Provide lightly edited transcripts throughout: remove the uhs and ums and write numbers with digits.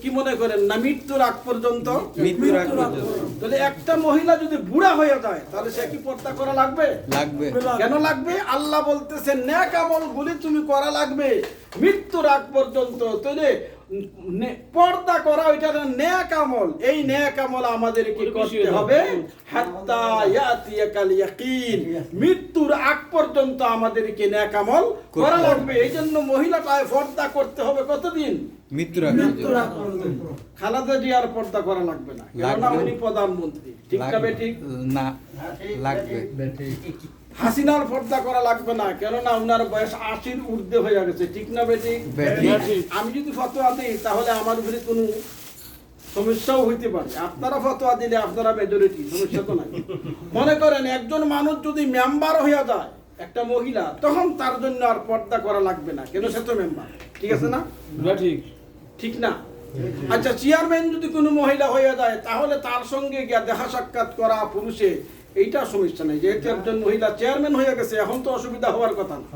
কি মনে করেন না মৃত্যুর আগ পর্যন্ত? তাহলে একটা মহিলা যদি বুড়া হয়ে যায় তাহলে সে কি পর্দা করা লাগবে? কেন লাগবে? আল্লাহ বলতেছেন নেক আমলগুলি তুমি করা লাগবে মৃত্যুর আগ পর্যন্ত। তাহলে পর্দা করা ওইটা নেক আমল, এই নেক আমল আমাদেরকে করতে হবে হাত্তা ইয়াতিয়াকাল ইয়াকিন, মৃত্যুর আগ পর্যন্ত আমাদেরকে নেক আমল করা লাগবে। এই জন্য মহিলাটায় পর্দা করতে হবে কতদিন? মৃত্যুর আগ পর্যন্ত। খালেদা জিয়ার পর্দা করা লাগবে না, কেননা উনি প্রধানমন্ত্রী, ঠিক না বেঠিক? না, লাগবে। হাসিনার পর্দা করা লাগবে না, কেননা উনার বয়স 80-র ঊর্ধ্বে হয়ে গেছে, ঠিক না বেঠিক? আমি যদি ফতোয়া দিই তাহলে আমার উপরে কোনো সমস্যাও হইতে পারে। আপনারা ফতোয়া দিলে আপনারা মেজরিটি, সমস্যা তো নাই। মনে করেন একজন মানুষ যদি মেম্বার হয়ে যায় একটা মহিলা, তখন তার জন্য আর পর্দা করা লাগবে না, কেন সে তো মেম্বার, ঠিক আছে না? ঠিক না? আচ্ছা, চেয়ারম্যান যদি কোনো মহিলা হয়ে যায় তাহলে তার সঙ্গে গিয়া দেখা সাক্ষাৎ করা পুরুষে এইটা সমস্যা নেই, যেহেতু একজন মহিলা চেয়ারম্যান হয়ে গেছে, এখন তো অসুবিধা হওয়ার কথা না,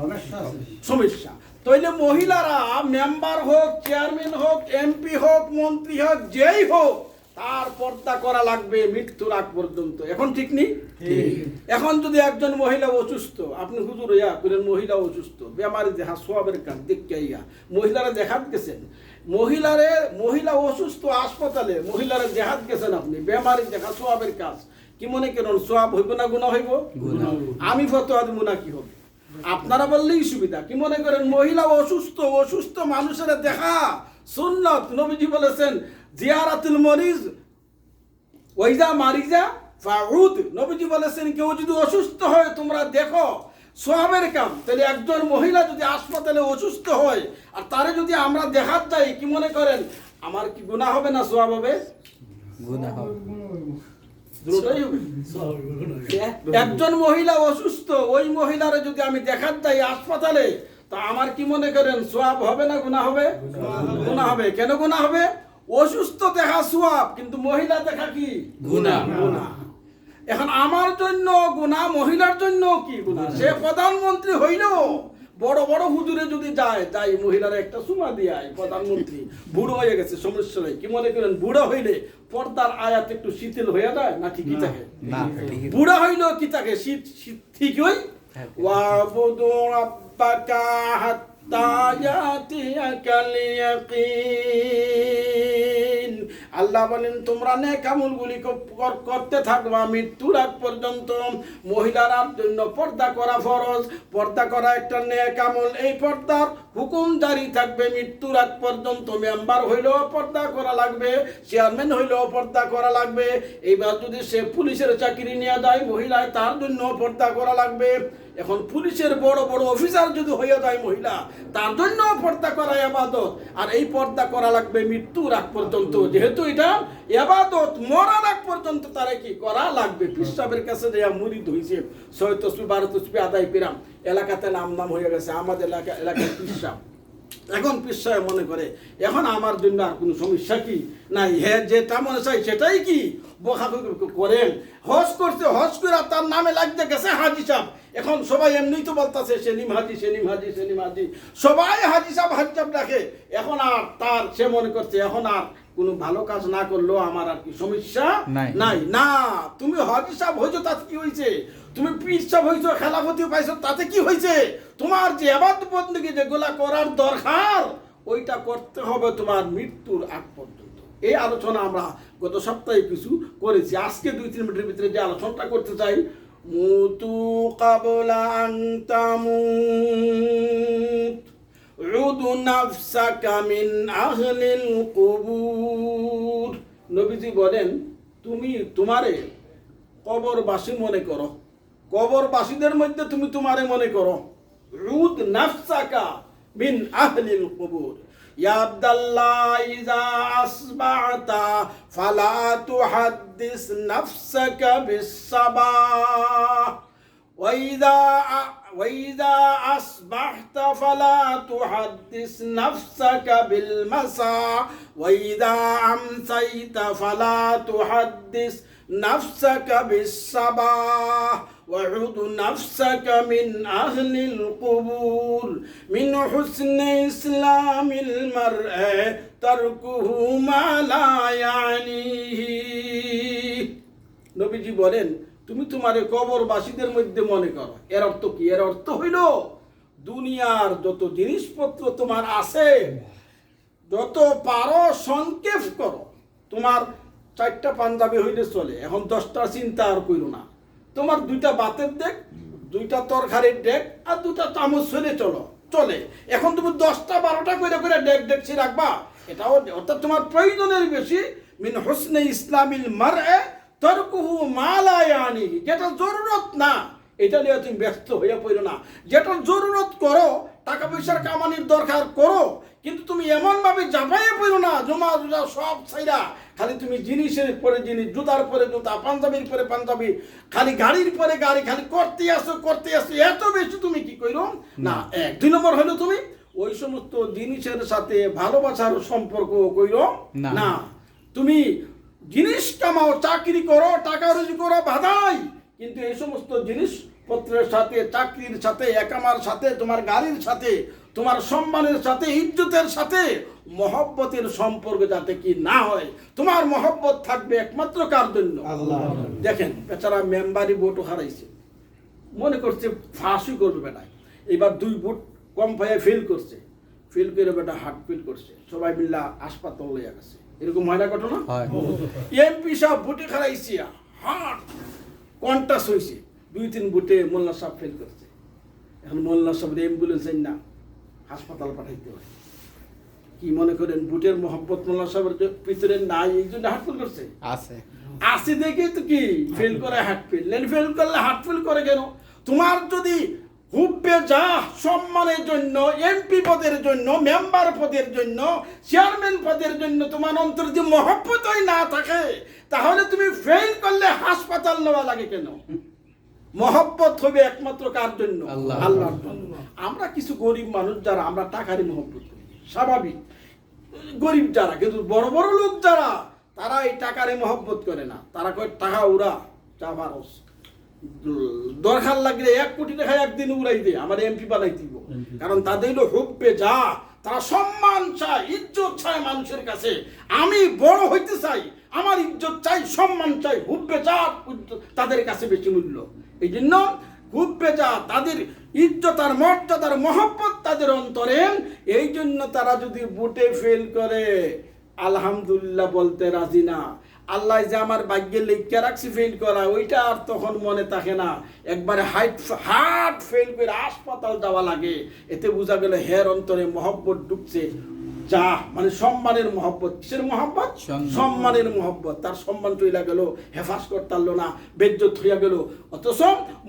সমস্যা। তাইলে মহিলারা মেম্বার হোক, চেয়ারম্যান হোক, এমপি হোক, মন্ত্রী হোক, যেই হোক, তার পর্দা করা লাগবে মৃত্যুর আগ পর্যন্ত। এখন ঠিক নেই? এখন যদি একজন মহিলা অসুস্থ, আপনি হুজুর ইয়া করেন মহিলা অসুস্থ, বেমারি দেখা সোয়াবের কাজ দেখে ইয়া মহিলারা দেখাত গেছেন, মহিলা অসুস্থ হাসপাতালে মহিলারা দেখাত গেছেন, আপনি বেমারি দেখা সোয়াবের কাজ, কি মনে করেন সোয়াব হইব না গুনাহ হইব? আমি ফতোয়া দিব না কি হবে? আপনারা বললেই সুবিধা। কি মনে করেন মহিলা অসুস্থ মানুষের দেখা সুন্নাত, নবীজি বলেছেন জিয়ারাতুল মরিজ ওয়াইজা মারিজা ফাউদ, নবীজি বলেছেন কেউ যদি অসুস্থ হয় তোমরা দেখো, সোয়াবের কাম। তাহলে একজন মহিলা যদি হাসপাতালে অসুস্থ হয় আর তারে যদি আমরা দেখাত যাই, কি মনে করেন আমার কি গুনাহ হবে না সোয়াব হবে? গুনাহ হবে। একজন মহিলা অসুস্থ, ওই মহিলারে যদি আমি দেখাত যাই হাসপাতালে, তা আমার কি মনে করেন সোয়াব হবে না গুনাহ হবে? গুনাহ হবে। কেন গুনাহ হবে? অসুস্থ দেখা সোয়াব, কিন্তু মহিলা দেখা কি গুনাহ। এখন আমার জন্য গুনাহ, মহিলার জন্য কি গুনাহ? সে প্রধানমন্ত্রী হইলেও বড় বড় হুজুরে যদি যাই মহিলারা একটা সুমা দিয়ে আয়, প্রধানমন্ত্রী বুড়ো হয়ে গেছে, সমস্যা নেই। কি মনে করেন বুড়ো হইলে পর্দার আয়াত একটু শিথিল হয়ে যায় না? ঠিকই থাকে। বুড়া হইলেও কি থাকে? শীত ঠিক হই। ওয়াবুদু রাব্বাকা হাত্তা ইয়াতিয়াকাল ইয়াকিন, আল্লাহ বলেন তোমরা নেক আমলগুলি করতে থাকবা মৃত্যুর আগ পর্যন্ত। মহিলার জন্য পর্দা করা ফরজ, পর্দা করা একটা নেক আমল। এই পর্দার হুকুম জারি থাকবে মৃত্যুর আগ পর্যন্ত। মেম্বার হইলেও পর্দা করা লাগবে, চেয়ারম্যান হইলেও পর্দা করা লাগবে। এইবার যদি সে পুলিশের চাকরি নিয়ে দেয় মহিলায়, তার জন্য পর্দা করা লাগবে। এখন পুলিশের বড় বড় অফিসার যদি হয়ে যায় মহিলা, তার জন্য পর্দা করা ইবাদত। আর এই পর্দা করা লাগবে মৃত্যুর আগ পর্যন্ত, যেহেতু এটা ইবাদত, মরার আগ পর্যন্ত তারা কি করা লাগবে। পিসাবের কাছে যে মুরিদ হইছে 6 তসবিহ 12 তসবিহ আদায় পেরাম, এলাকাতে নাম হয়ে গেছে, আমাদের এলাকায় পিসাব। এখন পিসায় মনে করে এখন আমার জন্য আর কোনো সমস্যা কি নাই, হ্যাঁ যেটা মনে চাই সেটাই কি করেন। হজ করছে, হজ করে তার নামে লাগতে গেছে হাজি সাহেব। এখন সবাই এমনি তো বলতেছে সেলিম হাজি, সবাই হাজি সাহেব ডাকে। এখন আর তার সে মনে করছে এখন আর কোনো ভালো কাজ না করলেও আমার আর কি সমস্যা নাই। না, তুমি হাজি সাহেব হয়েছো তাতে কি হয়েছে? তুমি পীর সাহেব হয়েছো, খেলাফতি পাইছো, তাতে কি হয়েছে? তোমার যে ইবাদত বندگی যেগুলা করার দরকার ওইটা করতে হবে তোমার মৃত্যুর আগ পর্যন্ত। এই আলোচনা আমরা গত সপ্তাহে কিছু করেছি। আজকে 2-3 মিনিটের ভিতরে যে আলোচনাটা করতে চাই, মুতু ক্বাবলা আন তামুত উদু নাফসাকা মিন আহলিল কুবুর। নবীজি বলেন তুমি তোমারে কবরবাসী মনে করো, কবরবাসীদের মধ্যে তুমি তোমারে মনে করো। উদ নাফসাকা মিন আহলিল কুবুর। ইয়া আব্দাল্লাহ ইযা আসবাতা ফালা তুহাদ্দিস নাফসাকা বিস-সাবাহ وإذا أصبحت فلا تحدث نفسك بالمساء وإذا أمسيت فلا تحدث نفسك بالصباح وعد نفسك من أهل القبور من حسن إسلام المرء تركه ما لا يعنيه নবীজি বলেন তুমি তোমার কবরবাসীদের মধ্যে মনে করো। এর অর্থ কি? এর অর্থ হইল দুনিয়ার যত জিনিসপত্র তোমার আছে যত পারো সংক্ষেপ করো। তোমার 4টা পাঞ্জাবি হইলে চলে, এখন 10টা চিন্তা আর কইরো না। তোমার 2টা ভাতের ডেক, 2টা তরকারির ডেক আর 2টা চামচ হইলে চলে। এখন তুমি 10টা 12টা করে করে ডেকছি রাখবা, এটাও অর্থাৎ তোমার প্রয়োজনের বেশি। মিন হুসনে ইসলামিল মারএ তারকুহু মা লা ইয়ানিহি, যেটা জরুরত না এটা নিয়ে তুমি ব্যস্ত হয়ে পড়ো না। যেটা জরুরত করো, টাকা পয়সার কামানির দরকার করো, কিন্তু তুমি এমনভাবে জাপাইয়ে পড়ো না জমা জুজা সব ছাইরা খালি তুমি জিনিসের পরে জিনিস, জুতার পরে জুতা, পাঞ্জাবির পরে পাঞ্জাবি, খালি গাড়ির পরে গাড়ি, খালি করতে আসো এত বেশি তুমি কি কইরো না। 2 নম্বর হলো তুমি ওই সমস্ত জিনিসের সাথে ভালোবাসার সম্পর্ক কইরো না। তুমি জিনিস কামাও, চাকরি করো, টাকা রুজি করো, বাধাই, কিন্তু এই সমস্ত জিনিসপত্রের সাথে, চাকরির সাথে, একামার সাথে, তোমার গাড়ির সাথে, তোমার সম্মানের সাথে, ইজ্জতের সাথে মহব্বতের সম্পর্ক যাতে কি না হয়। তোমার মহব্বত থাকবে একমাত্র কার জন্য? আল্লাহ। দেখেন বেচারা মেম্বারি ভোটও হারাইছে, মনে করছে ফাঁসি করবে বেটায়, এবার 2 ভোট কম পায়ে ফেল করছে, ফেল করে বেটা হার্ট ফেল করছে, সবাই মিল্লা হাসপাতাল লইয়া গেছে। এরকম হয় না ঘটনা? এমপি সাহেব ভোটে হারাইছে, হার্ট কন্টাস হয়েছে, 2-3 ভোটে মোল্লা সাহেব ফেল করছে। এখন মোল্লা সাহেব অ্যাম্বুলেন্স না হাসপাতাল পাঠাইতে হয়। কি মনে করেন ভোটের মহব্বত মোল্লা সাহেবের ভিতরে নাই, এই জন্য হার্ট ফেল করছে? আছে দেখে তো কি ফেল করে হার্ট ফেল, ফেল করলে হার্ট ফেল করে কেন? তোমার যদি হুব্বে যা সম্মানের জন্য, এমপি পদের জন্য, মেম্বার পদের জন্য, চেয়ারম্যান পদের জন্য তোমার অন্তরে যে মহব্বতই না থাকে, তাহলে তুমি ফেল করলে হাসপাতাল নেওয়া লাগে কেন? মহব্বত হবে একমাত্র কার জন্য? আল্লাহর জন্য। আমরা কিছু গরিব মানুষ যারা, আমরা টাকারই মহব্বত করি, স্বাভাবিক। গরিব যারা, কিন্তু বড় বড় লোক যারা, তারা এই টাকারই মহব্বত করে না। তারা কয় টাকা উড়া যা পারস, দরকার লাগলে 1 কোটি টাকা একদিন উড়াই দে, আমার এমপি বানাই দিব। কারণ তাদের হলো হুব্বে যা, তারা সম্মান চায়, ইজ্জত চায় মানুষের কাছে। আমি বড় হইতে চাই, আমার ইজ্জত চাই, সম্মান চাই, হুব্বে যা তাদের কাছে বেশি মূল্য। এই জন্য হুব্বে যা, তাদের ইজ্জত আর মর্যাদার মহব্বত তাদের অন্তরে। এই জন্য তারা যদি ভোটে ফেল করে আলহামদুলিল্লাহ বলতে রাজি না। আল্লাহ যে আমার ভাগ্যে লিখে রাখছি ফেল করা, ওইটা আর তখন মনে থাকে না। একবারে হার্ট ফেল করে হাসপাতাল যাওয়া লাগে, এতে বোঝা গেল হের অন্তরে মহব্বত ঢুকছে। যা মানে সম্মানের মহব্বত। কিসের মহব্বত? সম্মানের মহব্বত। তার সম্মান চইলা গেল, হেফাজ করতে পারলো না, বেজ্জত হইয়া গেল। অথচ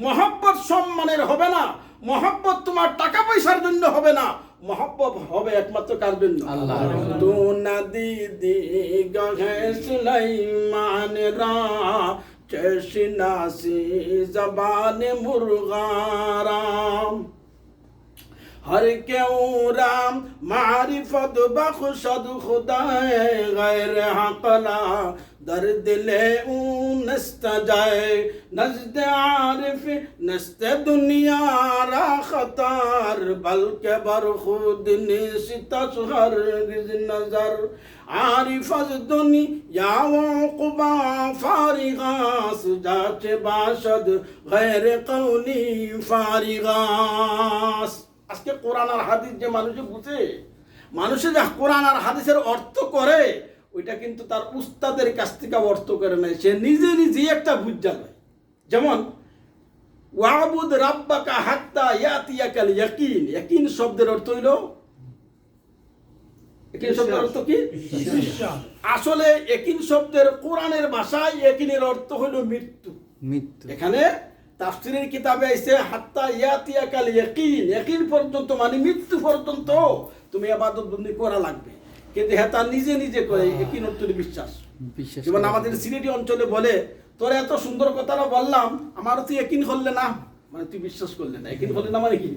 মহব্বত সম্মানের হবে না, মহব্বত তোমার টাকা পয়সার জন্য হবে না, মহব্বত হবে একমাত্র কার জন্য? আল্লাহ। তো নদী দিগহে সুলাইমান রা চশনাসি জবান মুরগারাম हर क्यों राम मारिफत बख्शद खुदाए गैर हकला दर दिले नस्त जाए नजद आरिफ नस्त दुनिया रा खतार बल्कि बर खुद निश्तस हर नजर आरिफ अज दुनिया वक़ुबा फारिगास जाचे बाशद गैर कौनी फारिगास। আজকে কোরআন আর হাদিস যে মানুষে বুঝে, মানুষে যে কোরআন আর হাদিসের অর্থ করে, ওইটা কিন্তু তার উস্তাদের কাছ থেকে অর্থ করে নাই, সে নিজে নিজেই একটা বুঝা যায়। যেমন ওয়াবুদ রাব্বাকা হাত্তা ইয়াতিয়াকাল ইয়াকিন, ইয়াকিন শব্দের অর্থ হইল, ইয়াকিন শব্দের অর্থ কি? আসলে ইয়াকিন শব্দের কোরআনের ভাষায় ইয়াকিনের অর্থ হইল মৃত্যু। এখানে তাফসীরের কিতাবে আছে হাত্তা ইয়াতিয়াকাল ইয়াকিন, ইয়াকিন পর্যন্ত মানে মৃত্যু পর্যন্ত তুমি ইবাদত বন্দেগী করা লাগবে। কিন্তু হেতা নিজে নিজে করে ইয়াকিন অর্থে বিশ্বাস। যেমন আমাদের সিলেটি অঞ্চলে বলে, তোর এত সুন্দর কথাটা বললাম, আমারও তো ইয়াকিন করলে না, মানে তুই বিশ্বাস করলে না, এখানে বলে না মানে কি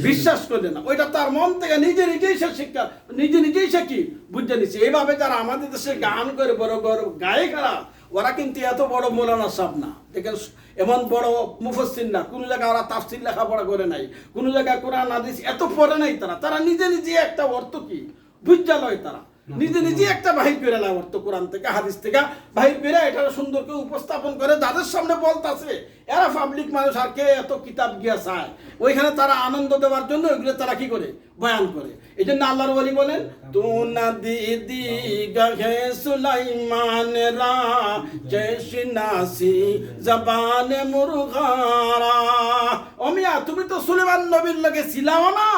বিশ্বাস করলে না, ওইটা তার মন থেকে নিজেই সে শিক্ষা নিজেই সে কি বুঝে নিচ্ছে। এইভাবে যারা আমাদের দেশে গান করে বড় বড় গায়িকারা, ওরা কিন্তু এত বড় মৌলানা সাহেব না, দেখেন এমন বড় মুফাসসির না, কোনো জায়গায় ওরা তাফসীর লেখাপড়া করে নাই, কোনো জায়গায় কোরআন হাদিস এত পড়ে নাই, তারা নিজে একটা অর্থ কি বুঝা লয়, তারা নিজে একটা বাহির করে নেয় অর্থ, কোরআন থেকে হাদিস থেকে বাহির করে এটা সুন্দর করে উপস্থাপন করে যাদের সামনে বলতেছে। এরা পাবলিক মানুষ, আর কে এত কিতাব গিয়া চায়, ওইখানে তারা আনন্দ দেওয়ার জন্য ওইগুলো তারা কি করে বয়ান করে। এই জন্য আল্লাহর ওলি বলেন, তু না দিদি গাহে সুলাইমান রা জেশনাসি জবানে মুরগারা। ও মিয়া, তুমি তো সুলাইমান নবীর লগে ছিলাও না,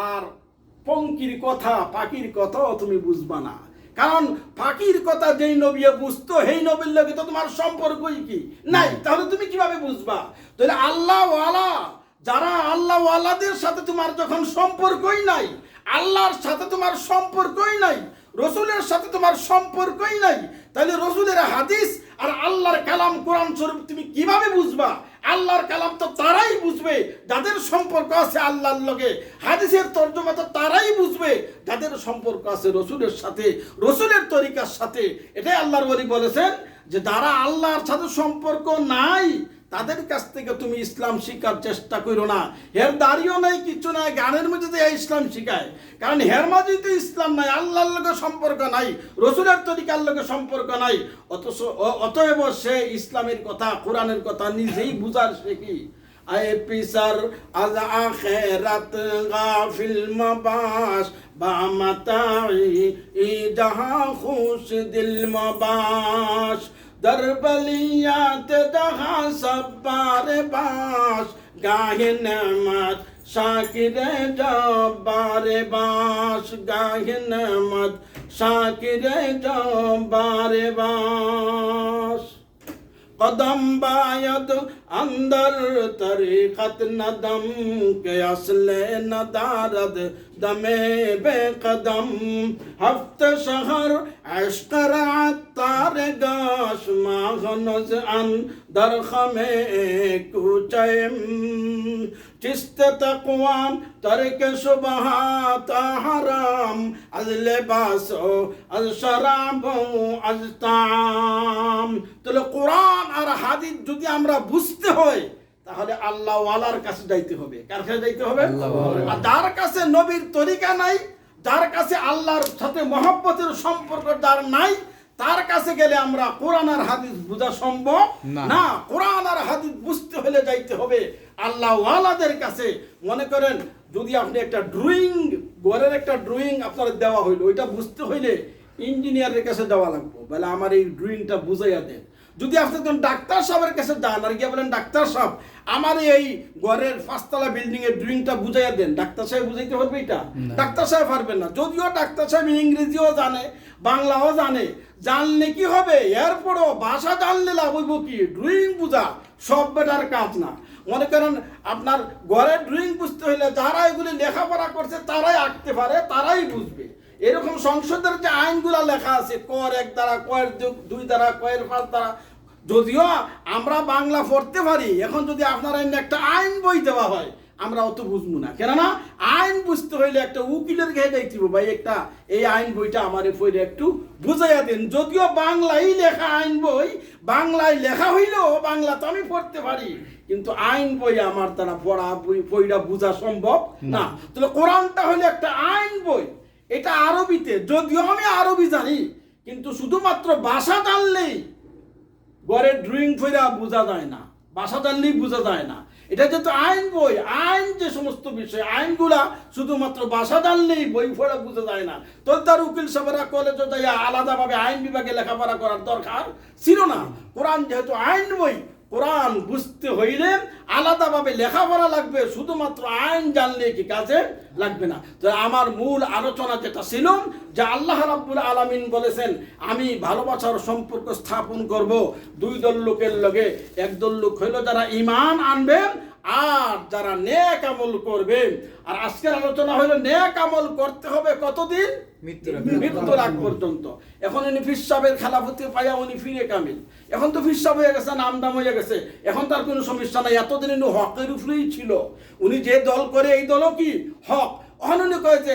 আর পঙ্কির কথা পাখির কথাও তুমি বুঝবা না, কারণ পাখির কথা যেই নবী বুঝতো সেই নবীর লগে তো তোমার সম্পর্কই কি নাই, তাহলে তুমি কিভাবে বুঝবা? তাহলে আল্লাহওয়ালা যারা আল্লাহওয়ালাদের সাথে তোমার যখন সম্পর্কই নাই, আল্লাহর সাথে তোমার সম্পর্কই নাই, রসুলের সাথে তোমার সম্পর্কই নাই, তাহলে রসুলের হাদিস আর আল্লাহর কালাম কোরআন শরীফ তুমি কিভাবে বুঝবা? আল্লাহর কালাম তো তারাই বুঝবে যাদের সম্পর্ক আছে আল্লাহর লগে, হাদিসের তর্জমা তো তারাই বুঝবে যাদের সম্পর্ক আছে রসুলের সাথে, রসুলের তরিকার সাথে। এটাই আল্লাহর ওলি বলেছেন যে যারা আল্লাহর সাথে সম্পর্ক নাই তাদের কাছ থেকে তুমি ইসলাম শিখার চেষ্টা করো না। হের দাঁড়িয়েও নাই, কিচ্ছু নাই, গানের মধ্যে দিয়ে ইসলাম শিখায়, কারণ হের মাঝেই তো ইসলাম নাই, আল্লাহর লগে সম্পর্ক নাই, রসুলের তরিকার লগে সম্পর্ক নাই, অতএব সে ইসলামের কথা কোরআনের কথা নিজেই বুঝার সে কি আয়ে পিসার আজ আখিরাত গাফিল মাবাস বা মাতাই ই জাহা খুশ দিল মাবাস দরবলিয়াত জাহা সব্বার বাস গাহে নেমত শাকিরে জব্বারে বাস গাহে নেমত শাকিরে জব্বারে বাস कदम बायद अंदर तरीक़त नदम के असले नदारद दमे बेकदम हफ्त शहर इश्क़ रात तारे गाश माहनज अन दरख़मे कुचैम चिस्त तक़वाम तरक शुबहात हराम अज लिबासो अज शराबो अज ताम। तो कुरान আর হাদিস যদি আমরা বুঝতে হয় তাহলে আল্লাহ ওয়ালার কাছে যাইতে হবে। কার কাছে যাইতে হবে? আর যার কাছে নবীর তরিকা নাই, যার কাছে আল্লাহর সাথে মহব্বতের সম্পর্ক যার নাই, তার কাছে গেলে আমরা কোরআন আর হাদিস বোঝা সম্ভব না। কোরআন আর হাদিস বুঝতে হলে যাইতে হবে আল্লাহ ওয়ালাদের কাছে। মনে করেন যদি আপনি একটা ড্রয়িং, ঘরের একটা ড্রয়িং আপনার দেওয়া হইলো, ওইটা বুঝতে হইলে ইঞ্জিনিয়ারের কাছে যাওয়া লাগবে, বলে আমার এই ড্রয়িংটা বুঝাইয়া দেন। যদি আপনি তখন ডাক্তার সাহেবের কাছে যান আর গিয়ে বলেন, ডাক্তার সাহেব আমার এই ঘরের 5 তলা বিল্ডিং এর ড্রয়িংটা বুঝাইয়া দেন, ডাক্তার সাহেব বুঝাইতে পারবে? এটা ডাক্তার সাহেব পারবেন না। যদিও ডাক্তার সাহেব ইংরেজিও জানে, বাংলাও জানে, জানলে কি হবে, এরপরও ভাষা জানলে লাভ হইব কি? ড্রয়িং বুঝা সব বেটার কাজ না। মনে করেন আপনার ঘরের ড্রয়িং বুঝতে হইলে যারা এগুলি লেখাপড়া করছে তারাই আঁকতে পারে, তারাই বুঝবে। এরকম সংসদের যে আইনগুলা লেখা আছে, কর 1 দ্বারা, কয়ের 2 দ্বারা, কয়ের 5 দ্বারা, যদিও আমরা বাংলা পড়তে পারি, এখন যদি আপনার একটা আইন বই দেওয়া হয় আমরা অত বুঝবো না। কেননা আইন বুঝতে হইলে একটা উকিলের কাছে যাইতে হবে, ভাই একটা এই আইন বইটা আমার পড়ে একটু বুঝাইয়া দেন। যদিও বাংলাই লেখা আইন বই, বাংলায় লেখা হইলেও বাংলা তো আমি পড়তে পারি, কিন্তু আইন বই আমার দ্বারা বইটা বোঝা সম্ভব না। তাহলে কোরআনটা হইলে একটা আইন বই, এটা আরবিতে, যদিও আমি আরবি জানি, কিন্তু শুধুমাত্র ভাষা জানলেই ঘরের ড্রয়িং ফেরা বোঝা যায় না, ভাষা জানলেই বোঝা যায় না। এটা যেহেতু আইন বই, আইন যে সমস্ত বিষয় আইনগুলা শুধুমাত্র ভাষা জানলেই বই পড়া বোঝা যায় না। তো তার উকিল সাহেবরা কলেজে যাইয়া আলাদাভাবে আইন বিভাগে লেখাপড়া করার দরকার ছিল না। কোরআন যেহেতু আইন বই, কোরআন বুঝতে হইলে আলাদাভাবে লেখাপড়া লাগবে, শুধুমাত্র আইন জানলে কি কাজে লাগবে না। তো আমার মূল আলোচনা যেটা ছিল যে আল্লাহ রাব্বুল আলামিন বলেছেন আমি ভালোবাসার সম্পর্ক স্থাপন করব 2 দল লোকের লগে। একদল লোক হইল যারা ঈমান আনবে, আর যারা নেক আমল করবেন, আর আজকের আলোচনা হলো নেক আমল করতে হবে কতদিন? মৃত্যুর আগ পর্যন্ত। এখন উনি ফির সাহেবের খেলাফতি পাইয়া উনি ফিরে কামিল, এখন তো ফির সাহেব হয়ে গেছে, নাম দাম হয়ে গেছে, এখন তার কোনো সমস্যা নাই। এতদিন উনি হকের উপরেই ছিল, উনি যে দল করে এই দলও কি হক। এখন উনি কয়েছে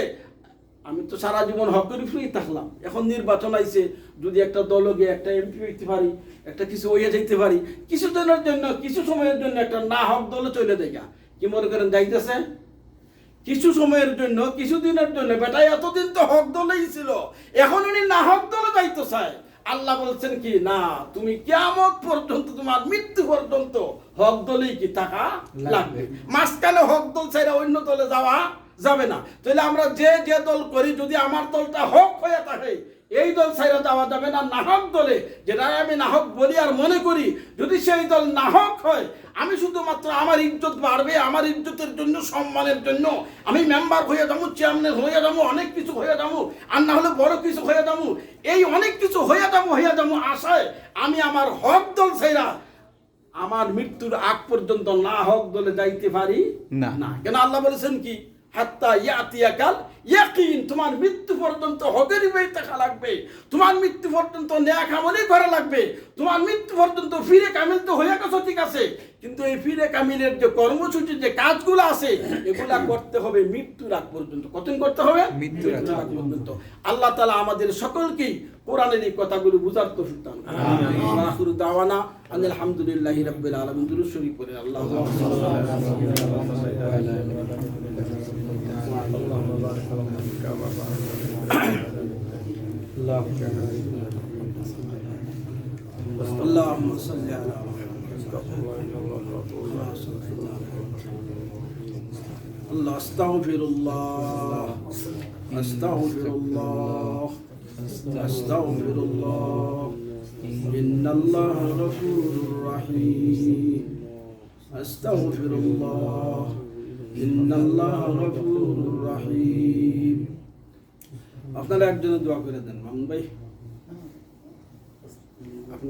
আমি তো সারা জীবন হকের উপরেই থাকলাম, এখন নির্বাচন আইছে, যদি একটা দলও গিয়ে একটা এমপি হইতে পারি, একটা কিছু হইয়া যাইতে পারি, কিছু দিনের জন্য কিছু সময়ের জন্য একটা না হক দলে চলে দেখা, কি মনে করেন যাইতেছে? কিছু সময়ের জন্য কিছু দিনের জন্য, বেটা এতদিন তো হক দলেই ছিল, এখন উনি না হক দলে যাইতে চায়। আল্লাহ বলছেন কি না, তুমি কিয়ামত পর্যন্ত, তোমার মৃত্যু পর্যন্ত হক দলেই কি থাকা লাগবে। মাঝখানে হক দল ছাড়া অন্য দলে যাওয়া যাবে না। তাহলে আমরা যে যে দল করি, যদি আমার দলটা হক হয়ে থাকে, এই দল ছাইরা যাওয়া যাবে না। নাহক দলে, যেটা আমি নাহক বলি আর মনে করি, যদি সেই দল নাহক হয়, আমি শুধুমাত্র আমার ইজ্জত বাড়বে, আমার ইজ্জতের জন্য, সম্মানের জন্য আমি মেম্বার হয়ে যাবো, চেয়ারম্যান হয়ে যাবো, অনেক কিছু হয়ে যাবো, আর না হলে বড় কিছু হয়ে যাবো, এই অনেক কিছু হয়ে যাবো আশায় আমি আমার হক দল ছাইরা আমার মৃত্যুর আগ পর্যন্ত না হক দলে যাইতে পারি না। কেন আল্লাহ বলেছেন কি, হাত্তা ইয়াতিয়াকাল ইয়াকিন, তোমার মৃত্যু পর্যন্ত হকেরই বই থাকা লাগবে, তোমার মৃত্যু পর্যন্ত নেক আমলই করা লাগবে, তোমার মৃত্যু পর্যন্ত ফিরে কামিল তো হয়ে গেছো, ঠিক আছে, কিন্তু এই ফিরে কামিলের যে কর্মসূচি, যে কাজগুলো আছে, এগুলা করতে হবে মৃত্যুর আগ পর্যন্ত। কতদিন করতে হবে? মৃত্যুর আগ পর্যন্ত। আল্লাহ তাআলা আমাদের সকলকেই কোরআনের এই কথাগুলো বুঝার তৌফিক দান করুন। আমিন। আখিরু দাওয়ানা আলহামদুলিল্লাহি রাব্বিল আলামিন। দুরূদ শরীফ পড়ে আল্লাহু اللهم صل على الله. استغفر الله استغفر الله استغفر الله إن الله غفور رحيم. استغفر الله إن الله غفور رحيم. আপনারা একজনের দোয়া করে দেন মামুন ভাই, আপনি